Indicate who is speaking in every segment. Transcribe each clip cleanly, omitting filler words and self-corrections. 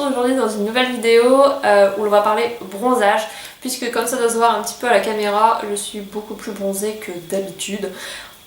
Speaker 1: retrouve aujourd'hui dans une nouvelle vidéo où on va parler bronzage, puisque comme ça doit se voir un petit peu à la caméra, je suis beaucoup plus bronzée que d'habitude.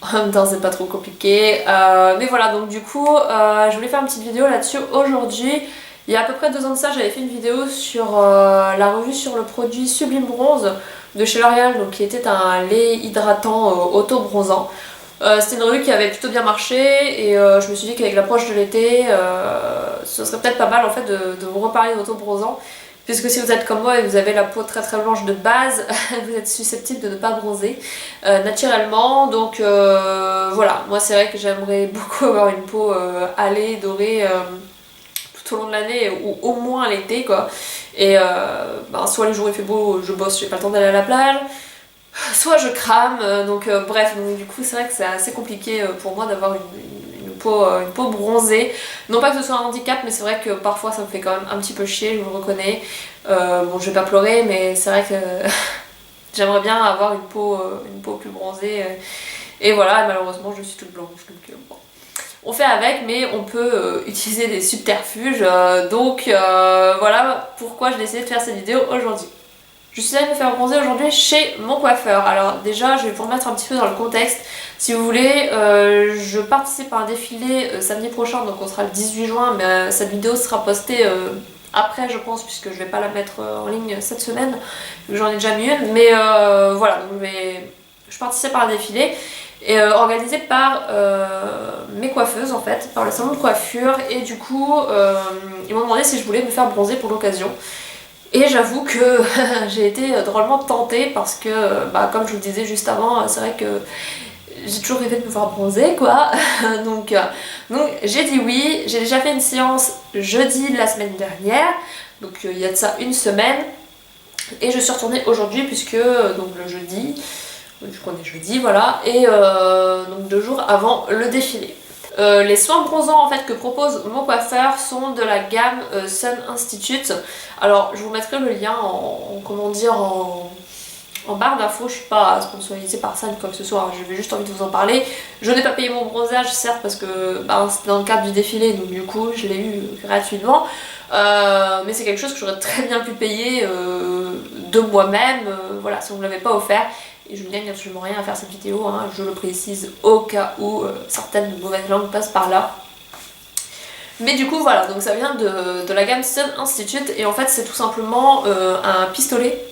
Speaker 1: En même temps c'est pas trop compliqué, mais voilà, donc du coup je voulais faire une petite vidéo là-dessus aujourd'hui. Il y a à peu près 2 ans de ça, j'avais fait une vidéo sur la revue sur le produit Sublime Bronze de chez L'Oréal, donc qui était un lait hydratant auto-bronzant. C'était une revue qui avait plutôt bien marché et je me suis dit qu'avec l'approche de l'été, ce serait peut-être pas mal en fait de vous reparler d'auto-bronzant. Puisque si vous êtes comme moi et vous avez la peau très très blanche de base, vous êtes susceptible de ne pas bronzer naturellement. Donc voilà, moi c'est vrai que j'aimerais beaucoup avoir une peau hâlée, dorée tout au long de l'année ou au moins l'été quoi. Et soit les jours où il fait beau, je bosse, j'ai pas le temps d'aller à la plage. Soit je crame, bref, donc du coup c'est vrai que c'est assez compliqué pour moi d'avoir une peau bronzée. Non pas que ce soit un handicap, mais c'est vrai que parfois ça me fait quand même un petit peu chier, je vous le reconnais. Bon, je vais pas pleurer, mais c'est vrai que j'aimerais bien avoir une peau plus bronzée. Et voilà, malheureusement je suis toute blanche, donc bon. On fait avec, mais on peut utiliser des subterfuges. Voilà pourquoi j'ai décidé de faire cette vidéo aujourd'hui. Je suis allée me faire bronzer aujourd'hui chez mon coiffeur. Alors déjà, je vais vous remettre un petit peu dans le contexte. Si vous voulez, je participe à un défilé samedi prochain, donc on sera le 18 juin, mais cette vidéo sera postée après je pense, puisque je vais pas la mettre en ligne cette semaine, j'en ai déjà mis une. Mais voilà, donc je participe à un défilé et organisé par mes coiffeuses en fait, par le salon de coiffure, et du coup ils m'ont demandé si je voulais me faire bronzer pour l'occasion. Et j'avoue que j'ai été drôlement tentée parce que, comme je vous le disais juste avant, c'est vrai que j'ai toujours rêvé de me voir bronzer quoi. donc j'ai dit oui, j'ai déjà fait une séance jeudi de la semaine dernière, donc il y a de ça une semaine. Et je suis retournée aujourd'hui puisque, donc le jeudi, vu qu'on est jeudi, voilà, et donc 2 jours avant le défilé. Les soins bronzants en fait que propose mon coiffeur sont de la gamme Sun Institute. Alors je vous mettrai le lien en barre d'infos. Je suis pas sponsorisée par ça ni quoi que ce soit, j'avais juste envie de vous en parler. Je n'ai pas payé mon bronzage certes parce que c'était dans le cadre du défilé, donc du coup je l'ai eu gratuitement. Mais c'est quelque chose que j'aurais très bien pu payer de moi-même, voilà, si on ne me l'avait pas offert. Et je ne gagne absolument rien à faire cette vidéo, hein, je le précise au cas où certaines mauvaises langues passent par là. Mais du coup voilà, donc ça vient de la gamme Sun Institute et en fait c'est tout simplement un pistolet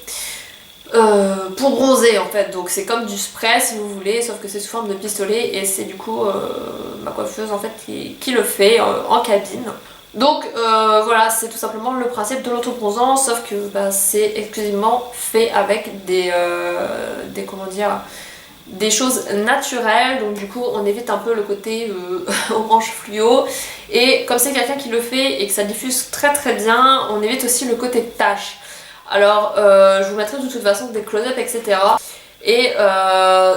Speaker 1: pour bronzer en fait. Donc c'est comme du spray si vous voulez, sauf que c'est sous forme de pistolet et c'est du coup ma coiffeuse en fait qui le fait en cabine. Donc voilà, c'est tout simplement le principe de l'auto-bronzant, sauf que c'est exclusivement fait avec des choses naturelles, donc du coup on évite un peu le côté orange fluo, et comme c'est quelqu'un qui le fait et que ça diffuse très très bien, on évite aussi le côté tache. Alors je vous mettrai de toute façon des close-up etc. Et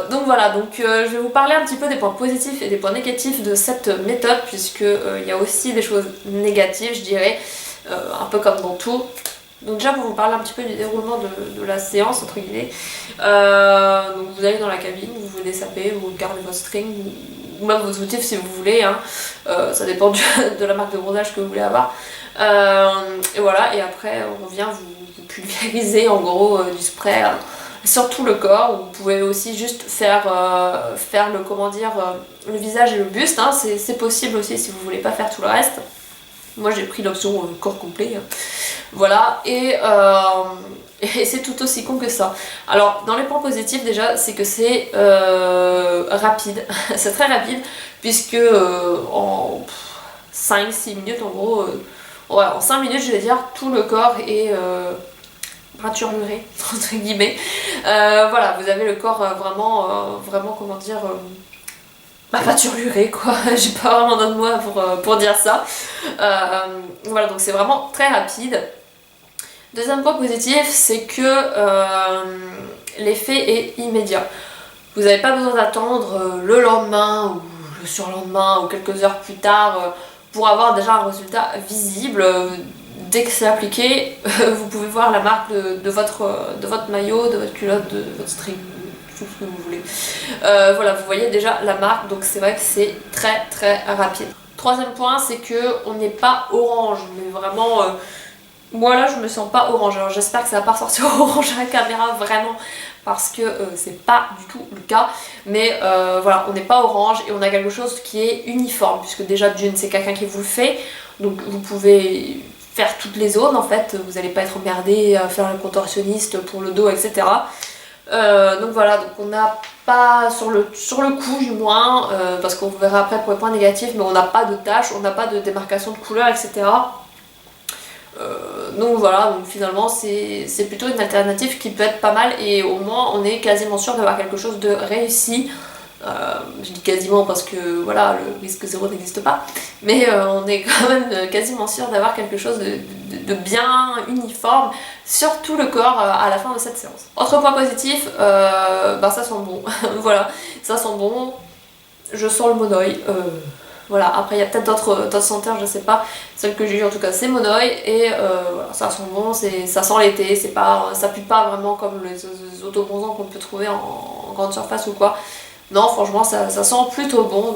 Speaker 1: donc voilà, je vais vous parler un petit peu des points positifs et des points négatifs de cette méthode, puisque il y a aussi des choses négatives je dirais, un peu comme dans tout. Donc déjà pour vous parler un petit peu du déroulement de la séance entre guillemets, donc vous allez dans la cabine, vous venez saper, vous gardez votre string ou même vos soutifs si vous voulez, hein. Ça dépend de la marque de bronzage que vous voulez avoir. Et voilà, et après on revient, vous pulvérisez en gros du spray sur tout le corps. Vous pouvez aussi juste faire le visage et le buste, hein. C'est possible aussi si vous voulez pas faire tout le reste. Moi j'ai pris l'option corps complet, hein. Voilà, et c'est tout aussi con que ça. Alors dans les points positifs déjà, c'est que c'est rapide, c'est très rapide, puisque en 5-6 minutes en gros, ouais, en 5 minutes je vais dire, tout le corps est peinturluré, entre guillemets. Voilà, vous avez le corps vraiment comment dire, peinturluré quoi, j'ai pas vraiment d'autres mots pour dire ça. Voilà, donc c'est vraiment très rapide. Deuxième point positif, c'est que l'effet est immédiat. Vous n'avez pas besoin d'attendre le lendemain ou le surlendemain ou quelques heures plus tard pour avoir déjà un résultat visible. Dès que c'est appliqué, vous pouvez voir la marque de votre maillot, de votre culotte, de votre string, tout ce que vous voulez. Voilà, vous voyez déjà la marque, donc c'est vrai que c'est très très rapide. Troisième point, c'est que on n'est pas orange, mais vraiment Moi là je me sens pas orange, alors j'espère que ça va pas ressortir orange à la caméra vraiment parce que c'est pas du tout le cas, mais voilà, on n'est pas orange et on a quelque chose qui est uniforme, puisque déjà d'une c'est quelqu'un qui vous le fait, donc vous pouvez faire toutes les zones en fait, vous n'allez pas être emmerdé à faire le contorsionniste pour le dos, etc. Donc voilà, donc on n'a pas, sur le coup du moins, parce qu'on verra après pour les points négatifs, mais on n'a pas de taches, on n'a pas de démarcation de couleur, etc. Donc voilà, donc finalement c'est plutôt une alternative qui peut être pas mal et au moins on est quasiment sûr d'avoir quelque chose de réussi. Je dis quasiment parce que voilà, le risque zéro n'existe pas, mais on est quand même quasiment sûr d'avoir quelque chose de bien uniforme sur tout le corps à la fin de cette séance. Autre point positif, bah ça sent bon. Voilà, ça sent bon, je sens le monoï. Voilà, après il y a peut-être d'autres senteurs, je sais pas. Celle que j'ai eue en tout cas c'est monoï et voilà, ça sent bon, ça sent l'été, ça pue pas vraiment comme les autobronzants qu'on peut trouver en grande surface ou quoi. Non, franchement ça sent plutôt bon,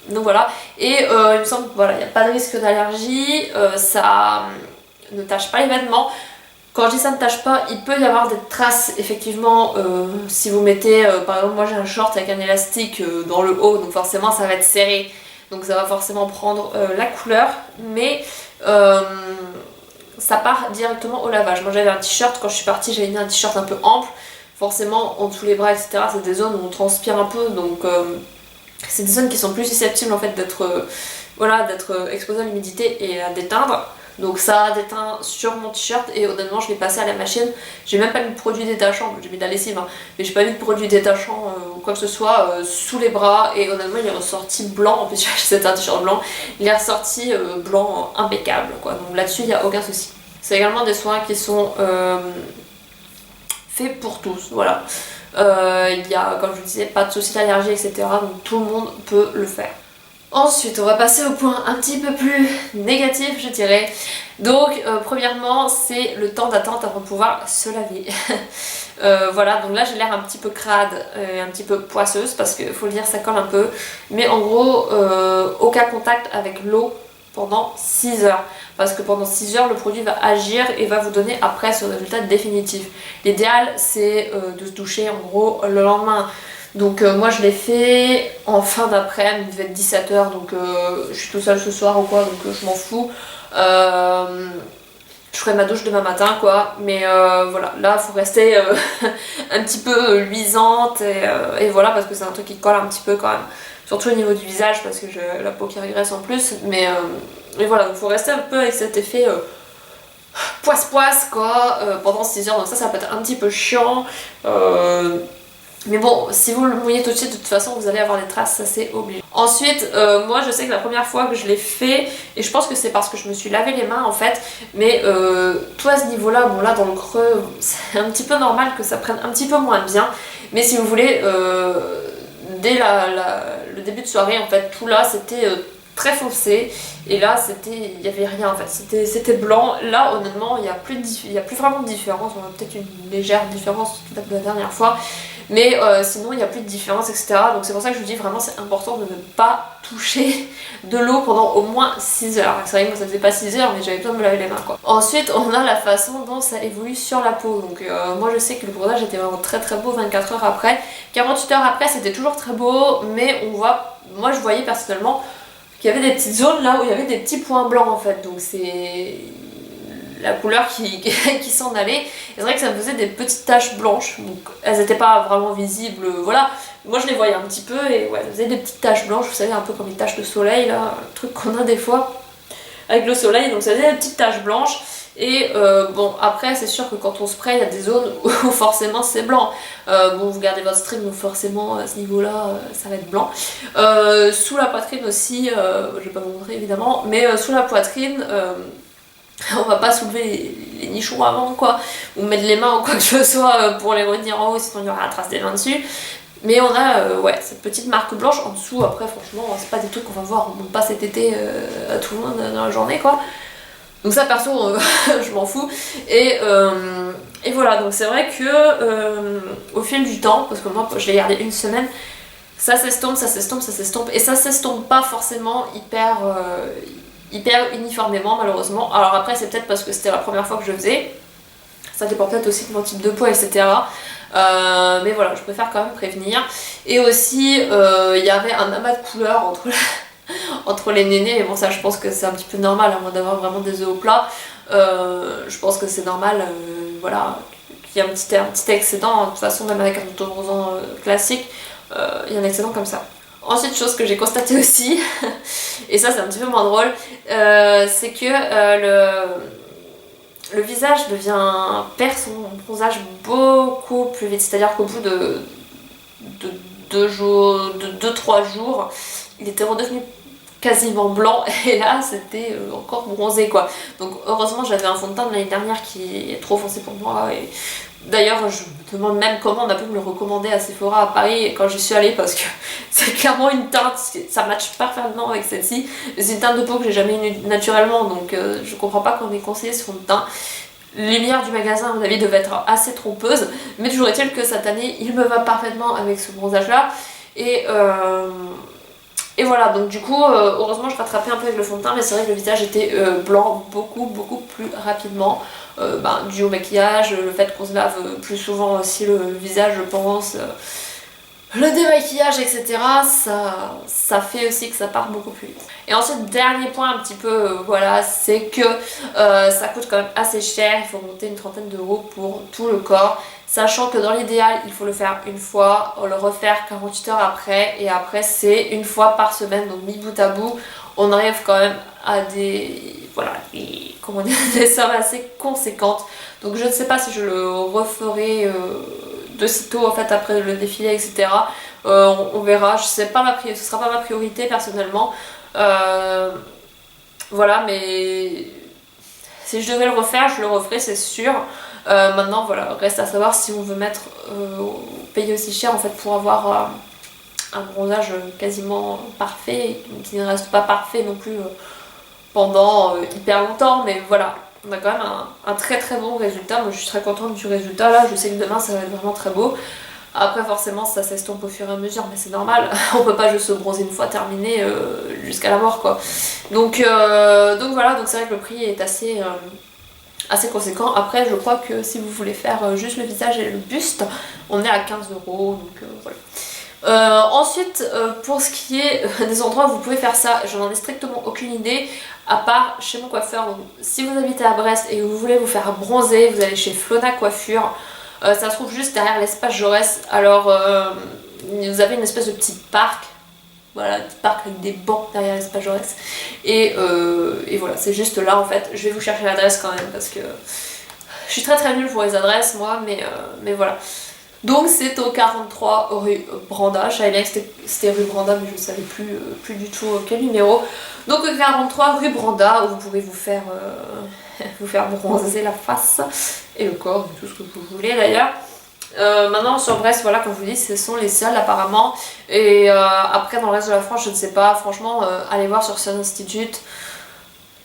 Speaker 1: donc voilà. Et il me semble qu'il voilà, n'y a pas de risque d'allergie, ça ne tache pas les vêtements. Quand je dis ça ne tâche pas, il peut y avoir des traces effectivement si vous mettez, par exemple moi j'ai un short avec un élastique dans le haut, donc forcément ça va être serré, donc ça va forcément prendre la couleur, mais ça part directement au lavage. Moi j'avais un t-shirt, quand je suis partie j'avais mis un t-shirt un peu ample, forcément en dessous les bras etc, c'est des zones où on transpire un peu, donc c'est des zones qui sont plus susceptibles en fait d'être voilà, d'être exposées à l'humidité et à d'éteindre. Donc ça a déteint sur mon t-shirt et honnêtement je l'ai passé à la machine. J'ai même pas mis de produit détachant, j'ai mis de la lessive hein, mais j'ai pas mis de produit détachant ou quoi que ce soit sous les bras et honnêtement il est ressorti blanc, en plus c'était un t-shirt blanc, il est ressorti blanc impeccable quoi, donc là-dessus il n'y a aucun souci. C'est également des soins qui sont faits pour tous, voilà. Il y a, comme je vous disais, pas de souci d'allergie etc, donc tout le monde peut le faire. Ensuite, on va passer au point un petit peu plus négatif, je dirais. Donc, premièrement, c'est le temps d'attente avant de pouvoir se laver. Voilà, donc là j'ai l'air un petit peu crade, un petit peu poisseuse, parce qu'il faut le dire, ça colle un peu. Mais en gros, aucun contact avec l'eau pendant 6 heures. Parce que pendant 6 heures, le produit va agir et va vous donner après ce résultat définitif. L'idéal, c'est de se doucher en gros le lendemain. Donc moi je l'ai fait en fin d'après-midi, il devait être 17h, donc je suis tout seule ce soir ou quoi, donc je m'en fous. Je ferai ma douche demain matin quoi, mais voilà, là il faut rester un petit peu luisante et voilà, parce que c'est un truc qui colle un petit peu quand même. Surtout au niveau du visage parce que j'ai la peau qui régresse en plus, mais voilà, donc il faut rester un peu avec cet effet poisse-poisse quoi pendant 6 heures, donc ça peut être un petit peu chiant. Mais bon, si vous le mouillez tout de suite, de toute façon, vous allez avoir des traces, ça c'est obligé. Ensuite, moi je sais que la première fois que je l'ai fait, et je pense que c'est parce que je me suis lavé les mains en fait, mais tout à ce niveau-là, bon là dans le creux, c'est un petit peu normal que ça prenne un petit peu moins bien. Mais si vous voulez, dès le début de soirée, en fait, tout là c'était très foncé, et là il n'y avait rien en fait, c'était blanc. Là honnêtement, il n'y a plus vraiment de différence, on a peut-être une légère différence de la dernière fois. Mais sinon il n'y a plus de différence etc. Donc c'est pour ça que je vous dis vraiment c'est important de ne pas toucher de l'eau pendant au moins 6 heures. C'est vrai que moi ça faisait pas 6 heures mais j'avais besoin de me laver les mains quoi. Ensuite on a la façon dont ça évolue sur la peau. Donc moi je sais que le bronzage était vraiment très très beau 24 heures après. 48 heures après c'était toujours très beau, mais on voit, moi je voyais personnellement qu'il y avait des petites zones là où il y avait des petits points blancs en fait. Donc c'est la couleur qui s'en allait. Et c'est vrai que ça me faisait des petites taches blanches, donc elles n'étaient pas vraiment visibles, voilà. Moi je les voyais un petit peu et ouais, ça faisait des petites taches blanches, vous savez, un peu comme les taches de soleil, là, le truc qu'on a des fois avec le soleil, donc ça faisait des petites taches blanches. Et bon, après c'est sûr que quand on spray, il y a des zones où forcément c'est blanc. Bon, vous gardez votre string, donc forcément à ce niveau-là, ça va être blanc. Sous la poitrine aussi, je vais pas vous montrer évidemment, mais sous la poitrine, on va pas soulever les nichons avant quoi, ou mettre les mains ou quoi que ce soit pour les retenir en haut, sinon il y aura la trace des mains dessus. Mais on a ouais, cette petite marque blanche en dessous. Après franchement c'est pas des trucs qu'on va voir, on monte pas cet été à tout le monde dans la journée quoi. Donc ça perso je m'en fous. Et voilà, donc c'est vrai que au fil du temps, parce que moi je l'ai gardé une semaine, ça s'estompe, ça s'estompe, ça s'estompe, et ça s'estompe pas forcément hyper uniformément malheureusement. Alors après c'est peut-être parce que c'était la première fois que je faisais, ça dépend peut-être aussi de mon type de peau, etc. Mais voilà, je préfère quand même prévenir. Et aussi il y avait un amas de couleurs entre les nénés, mais bon ça je pense que c'est un petit peu normal, à moins d'avoir vraiment des œufs au plat. Je pense que c'est normal, voilà, qu'il y ait un petit excédent. De toute façon, même avec un autobronzant classique, il y a un excédent comme ça. Ensuite, chose que j'ai constatée aussi, et ça c'est un petit peu moins drôle, c'est que le visage perd son bronzage beaucoup plus vite. C'est-à-dire qu'au bout de 2-3 jours, il était redevenu quasiment blanc et là c'était encore bronzé quoi. Donc heureusement j'avais un fond de teint de l'année dernière qui est trop foncé pour moi et d'ailleurs je me demande même comment on a pu me le recommander à Sephora à Paris quand j'y suis allée parce que c'est clairement une teinte, ça matche parfaitement avec celle-ci. C'est une teinte de peau que j'ai jamais eue naturellement donc je comprends pas qu'on ait conseillé ce fond de teint. Les lumières du magasin à mon avis devaient être assez trompeuses mais toujours est-il que cette année il me va parfaitement avec ce bronzage là et voilà, donc du coup, heureusement je rattrapais un peu avec le fond de teint, mais c'est vrai que le visage était blanc beaucoup plus rapidement, dû au maquillage, le fait qu'on se lave plus souvent aussi le visage, je pense, le démaquillage, etc. Ça fait aussi que ça part beaucoup plus vite. Et ensuite, dernier point un petit peu, voilà, c'est que ça coûte quand même assez cher, il faut monter une trentaine d'euros pour tout le corps. Sachant que dans l'idéal, il faut le faire une fois, le refaire 48 heures après, et après c'est une fois par semaine, donc mis bout à bout, on arrive quand même à des sommes assez conséquentes. Donc je ne sais pas si je le referai de sitôt en fait après le défilé, etc. On verra, ce sera pas ma priorité personnellement. Voilà, mais si je devais le refaire, je le referai, c'est sûr. Maintenant voilà, reste à savoir si on veut payer aussi cher en fait pour avoir un bronzage quasiment parfait, qui ne reste pas parfait non plus pendant hyper longtemps, mais voilà, on a quand même un très bon résultat. Moi je suis très contente du résultat là, je sais que demain ça va être vraiment très beau. Après forcément ça s'estompe au fur et à mesure, mais c'est normal, on peut pas juste se bronzer une fois terminé jusqu'à la mort quoi. Donc voilà, donc c'est vrai que le prix est assez conséquent. Après je crois que si vous voulez faire juste le visage et le buste, on est à 15 euros, donc voilà. Ensuite, pour ce qui est des endroits où vous pouvez faire ça, j'en ai strictement aucune idée, à part chez mon coiffeur. Donc, si vous habitez à Brest et que vous voulez vous faire bronzer, vous allez chez Flona Coiffure. Ça se trouve juste derrière l'espace Jaurès. Alors, vous avez une espèce de petit parc. Voilà, un petit parc avec des bancs derrière l'espace Jaurès. Et voilà, c'est juste là en fait. Je vais vous chercher l'adresse quand même parce que je suis très nulle pour les adresses moi, mais voilà. Donc c'est au 43 rue Branda, je savais bien que c'était rue Branda mais je ne savais plus du tout quel numéro. Donc au 43 rue Branda où vous pouvez vous faire bronzer la face et le corps, tout ce que vous voulez d'ailleurs. Maintenant sur Brest, voilà, comme je vous dis, ce sont les seuls apparemment. Et après dans le reste de la France, je ne sais pas, franchement, allez voir sur Sun Institute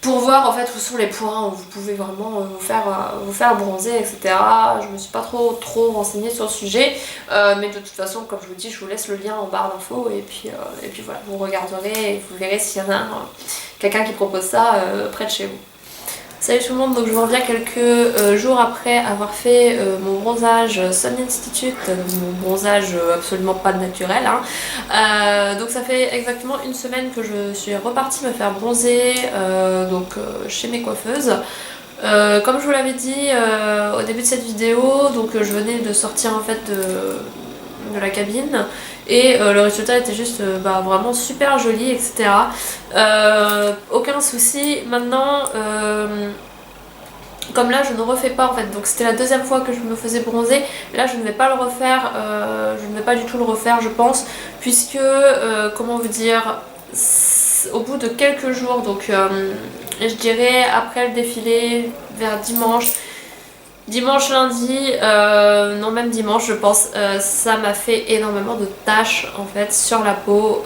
Speaker 1: pour voir en fait où sont les points où vous pouvez vraiment vous faire bronzer, etc. Je me suis pas trop renseignée sur le sujet, mais de toute façon, comme je vous dis, je vous laisse le lien en barre d'infos et puis voilà, vous regarderez et vous verrez s'il y en a quelqu'un qui propose ça près de chez vous. Salut tout le monde, donc je vous reviens quelques jours après avoir fait mon bronzage Sun Institute, mon bronzage absolument pas naturel. Donc ça fait exactement une semaine que je suis repartie me faire bronzer chez mes coiffeuses. Comme je vous l'avais dit au début de cette vidéo, donc je venais de sortir en fait de la cabine et le résultat était juste vraiment super joli, etc. Aucun souci. Maintenant comme là je ne refais pas en fait, donc c'était la deuxième fois que je me faisais bronzer, là je ne vais pas le refaire, je ne vais pas du tout le refaire je pense, puisque comment vous dire, au bout de quelques jours, donc je dirais après le défilé vers dimanche, lundi, non même dimanche je pense, ça m'a fait énormément de taches en fait sur la peau,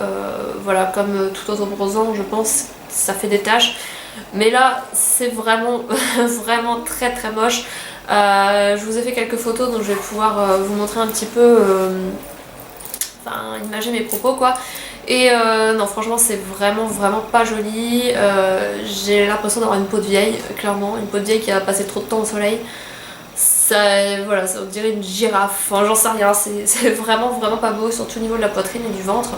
Speaker 1: voilà, comme tout autre bronzant je pense ça fait des taches, mais là c'est vraiment vraiment très moche. Je vous ai fait quelques photos donc je vais pouvoir vous montrer un petit peu, imager mes propos quoi. Et non, franchement c'est vraiment pas joli. J'ai l'impression d'avoir une peau de vieille, clairement, une peau de vieille qui a passé trop de temps au soleil. Voilà, ça on dirait une girafe, enfin j'en sais rien, c'est vraiment pas beau, surtout au niveau de la poitrine et du ventre.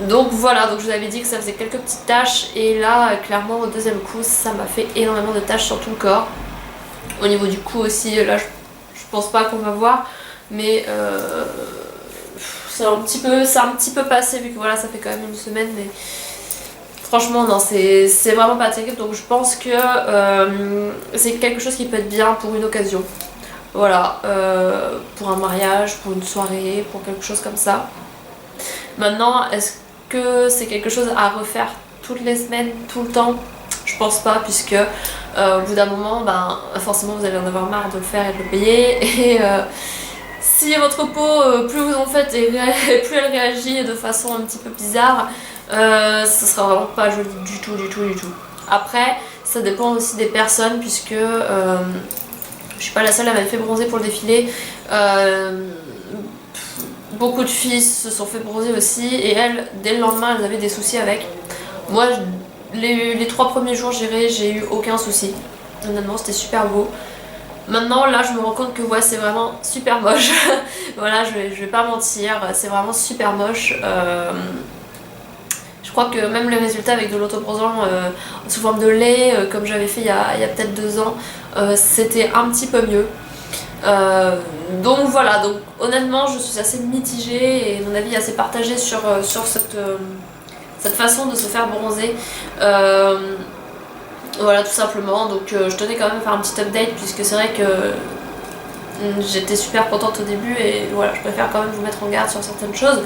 Speaker 1: Donc voilà, donc je vous avais dit que ça faisait quelques petites taches et là clairement au deuxième coup ça m'a fait énormément de taches sur tout le corps. Au niveau du cou aussi, là je pense pas qu'on va voir, mais c'est un petit peu passé vu que voilà ça fait quand même une semaine, mais franchement non, c'est vraiment pas terrible, donc je pense que c'est quelque chose qui peut être bien pour une occasion. Voilà, pour un mariage, pour une soirée, pour quelque chose comme ça. Maintenant, est-ce que c'est quelque chose à refaire toutes les semaines, tout le temps? Je pense pas, puisque au bout d'un moment, ben, forcément vous allez en avoir marre de le faire et de le payer. Et si votre peau, plus vous en faites et plus elle réagit de façon un petit peu bizarre, ce sera vraiment pas joli du tout. Après, ça dépend aussi des personnes, puisque je suis pas la seule à m'être fait bronzer pour le défilé. Beaucoup de filles se sont fait bronzer aussi, et elles, dès le lendemain, elles avaient des soucis avec. Moi, les 3 premiers jours, j'ai eu aucun souci. Honnêtement, c'était super beau. Maintenant, là, je me rends compte que ouais, c'est vraiment super moche. Voilà, je vais pas mentir, c'est vraiment super moche. Je crois que même le résultat avec de l'autobronzant sous forme de lait, comme j'avais fait il y a peut-être 2 ans, c'était un petit peu mieux. Donc voilà, donc honnêtement je suis assez mitigée et mon avis est assez partagé sur cette façon de se faire bronzer. Voilà, tout simplement, donc je tenais quand même à faire un petit update, puisque c'est vrai que j'étais super contente au début et voilà, je préfère quand même vous mettre en garde sur certaines choses.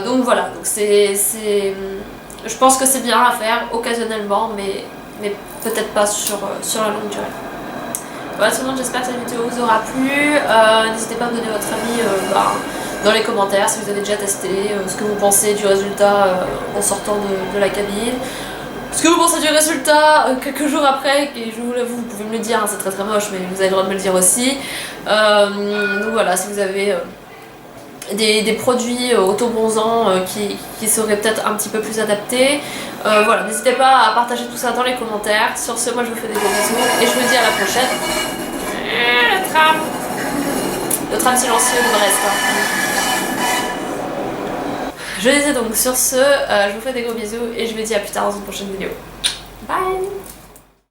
Speaker 1: Donc voilà, donc je pense que c'est bien à faire occasionnellement, mais peut-être pas sur la longue durée. Voilà, tout le monde, j'espère que cette vidéo vous aura plu. N'hésitez pas à me donner votre avis dans les commentaires si vous avez déjà testé, ce que vous pensez du résultat en sortant de la cabine. Ce que vous pensez du résultat quelques jours après, et je vous l'avoue, vous pouvez me le dire, hein, c'est très moche, mais vous avez le droit de me le dire aussi. Donc voilà, si vous avez des produits auto-bronzants qui seraient peut-être un petit peu plus adaptés. Voilà, n'hésitez pas à partager tout ça dans les commentaires. Sur ce, moi je vous fais des gros bisous et je vous dis à la prochaine. Le tram silencieux de Brest. Je disais donc sur ce, je vous fais des gros bisous et je vous dis à plus tard dans une prochaine vidéo. Bye.